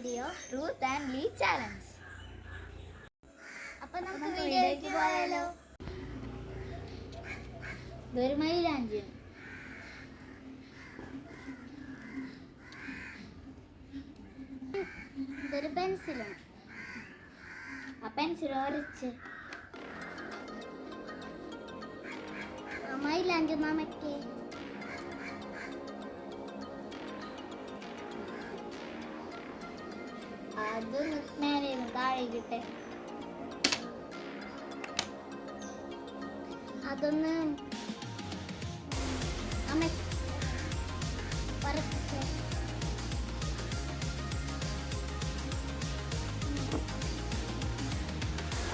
Video truth and lie challenge. അപ്പൊ നമുക്ക് വീഡിയോയ്ക്ക് പോയാലോ? ഇതൊരു മൈലാഞ്ചി, ഇതൊരു പെൻസിലാണ്. ആ പെൻസിൽ ഒരച്ച് മൈലാഞ്ചി നമക്ക് അത് മേലെ താഴേക്കിട്ടെ അതൊന്ന് പരപ്പിച്ച്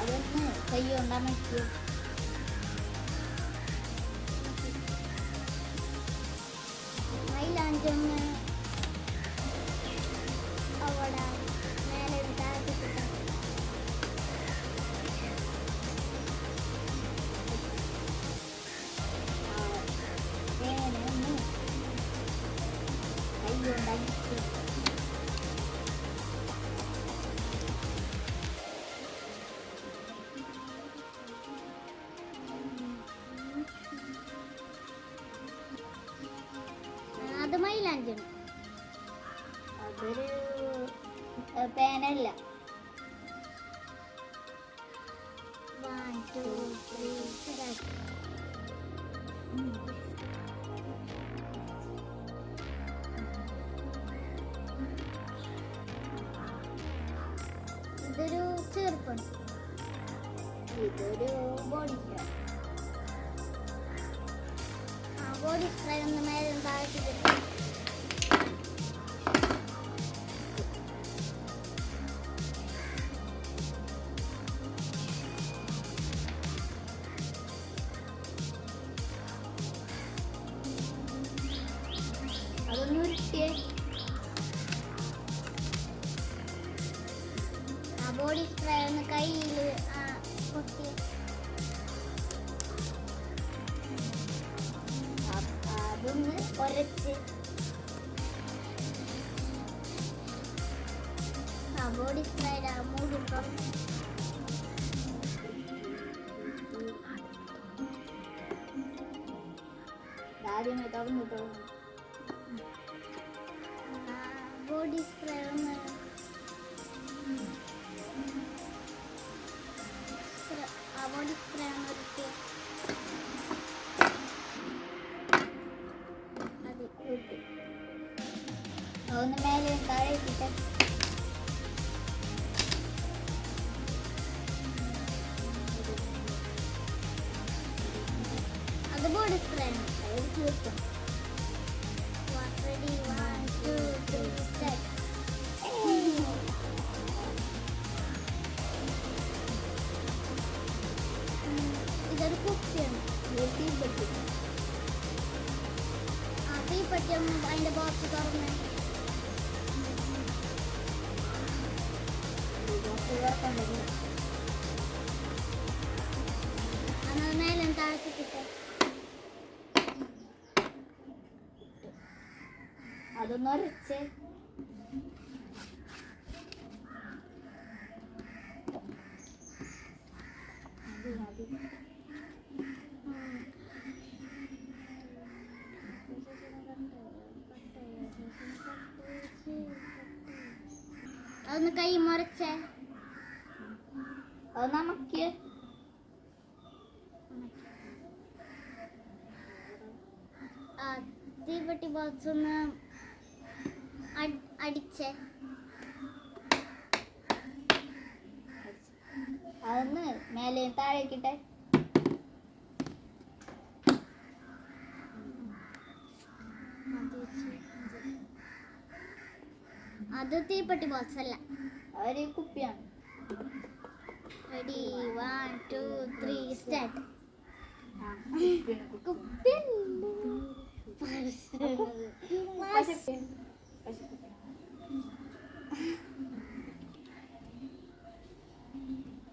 അതൊന്ന് കൈ കൊണ്ട് അമയ്ക്കുക. മൈലാഞ്ചൊന്ന് അവിടെ മേലെ താഴ്ത്തിക്കിട്ട ഒന്ന് കൈ കൊണ്ട് അടിച്ച് അത് മൈലാഞ്ചാണ്. അതൊരു പേനല്ല. 1 2 3 start. ഇതൊരു ചെറുപ്പാണ്. ഇതൊരു ബോഡി സ്പ്രേ. ബോഡി സ്പ്രേ ഒന്ന് മേലെ താഴ്ത്തിട്ട് അതൊന്ന് ഉരുട്ടിയേ. ആ ബോഡി സ്പ്രേ ഒന്ന് കയ്യിൽ പൊട്ടി അതൊന്ന് ഒരച്ച് ആ ബോഡി സ്പ്രേയുടെ മൂടിപ്പം ആദ്യമേ തുറന്നിട്ടോ. ബോഡി സ്പ്രേ ഒന്ന് ബോഡി സ്പ്രേ ഒന്ന് ഒരിട്ട് അത് കൂട്ടി ഒന്ന് മേലെ താഴെ ഇട്ടിട്ട് അത് ബോഡി സ്പ്രേ ആണ്. അത് തീർക്കും. Ready, 1 2 3 start. ഇതൊരു കുപ്പിയാണ്. തീപ്പെട്ടി. ആ തീപ്പെട്ടി അതിന്റെ ബോക്സ് തുറന്ന് അത് മേലെ താഴ്ത്തിക്കിട്ടെ അതൊന്ന് ഒരച്ച് അതൊന്ന് കൈ മുറച്ചേ. അത് നമുക്ക് തീപ്പെട്ടി ബോക്സ് ഒന്ന് അടിച്ചേ. അതൊന്ന് മേലെ താഴേക്കിട്ടെ അത് തീപ്പെട്ടി ബോക്സ് അല്ല, ഒരു കുപ്പിയാണ്. Ready 1 2 3 start. കുപ്പി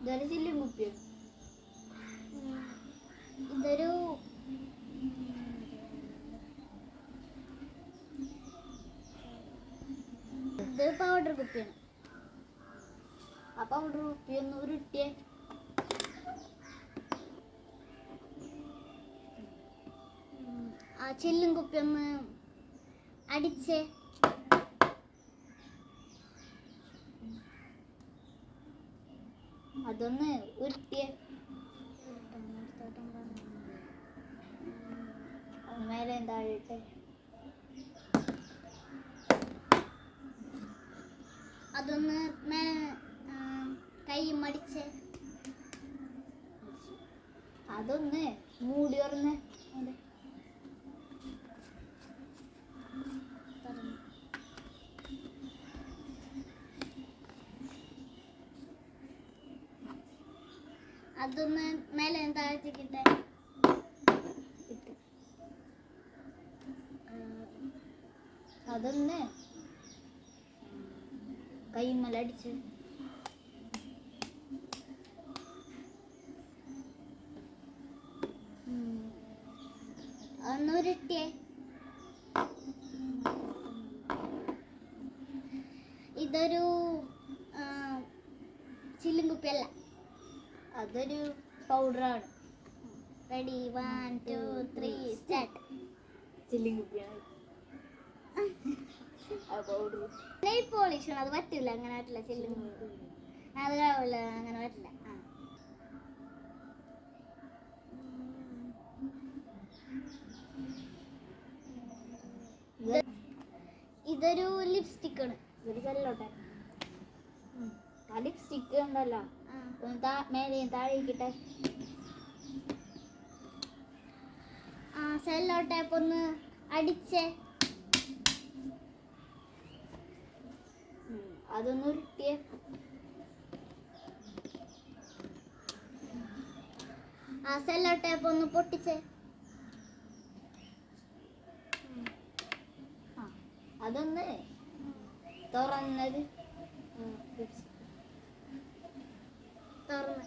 ഇതൊരു ചില്ലും കുപ്പിയാണ്. ഇതൊരു ഇത് പൗഡർ കുപ്പിയാണ്. ആ പൗഡർ കുപ്പി ഒന്ന് ഉരുട്ടിയേ. ആ ചില്ലും കുപ്പി ഒന്ന് അടിച്ചേ. അതൊന്ന് ഉരുട്ടിയേ. മേലെ താഴെ അതൊന്ന് കൈ മടിച്ച്. അതൊന്ന് മൂടി തുറന്ന് അതൊന്ന് മേലെ താഴ്ത്തിക്കിട്ടെ. അതൊന്ന് കൈമലടിച്ച്. ഒന്ന് ഉരുട്ടിയേ. ഇതൊരു ചില്ലും കുപ്പിയല്ല, അതൊരു പൗഡറാണ്. Ready 1 2 3 start. ചില്ലിങ് കുപ്പിയാണ് ആ പൗഡർ. നെയിൽ പോളിഷ് അത് പറ്റില്ല, അങ്ങനെ പറ്റില്ല. ചില്ലും അത് കാവില്ല, അങ്ങനെ പറ്റില്ല. ഇതൊരു ലിപ്സ്റ്റിക് ആണ്. ഇതൊരു സെല്ലോട്ടെ. ആ ലിപ്സ്റ്റിക്ക് ഉണ്ടല്ലോ, മേലെയും താഴേക്കിട്ടെ. സെല്ലോ ടേപ്പ് ഒന്ന് അടിച്ചേ. അതൊന്ന് ഉരുട്ടിയേ. സെല്ലോ ടേപ്പ് ഒന്ന് പൊട്ടിച്ചേ. അതൊന്ന് തുറന്നത് തുറന്ന്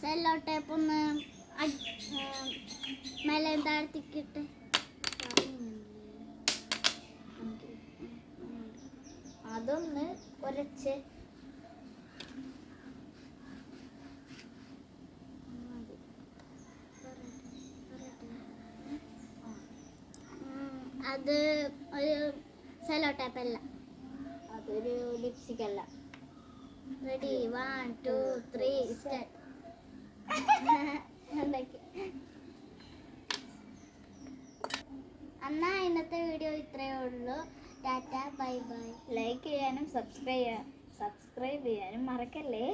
സെല്ലോ ടേപ്പ് ഒന്ന് മേലെ താഴ്ത്തിക്കിട്ട്. അതൊന്ന് ഉരച്ച്. അത് ഒരു സെല്ലോ ടേപ്പ് അല്ല, അതൊരു ലിപ്സ്റ്റിക് അല്ല. Ready 1 2 3 start. എന്നാ ഇന്നത്തെ വീഡിയോ ഇത്രയേ ഉള്ളൂ. Tata bye bye. ലൈക്ക് ചെയ്യാനും സബ്സ്ക്രൈബ് ചെയ്യാനും മറക്കല്ലേ.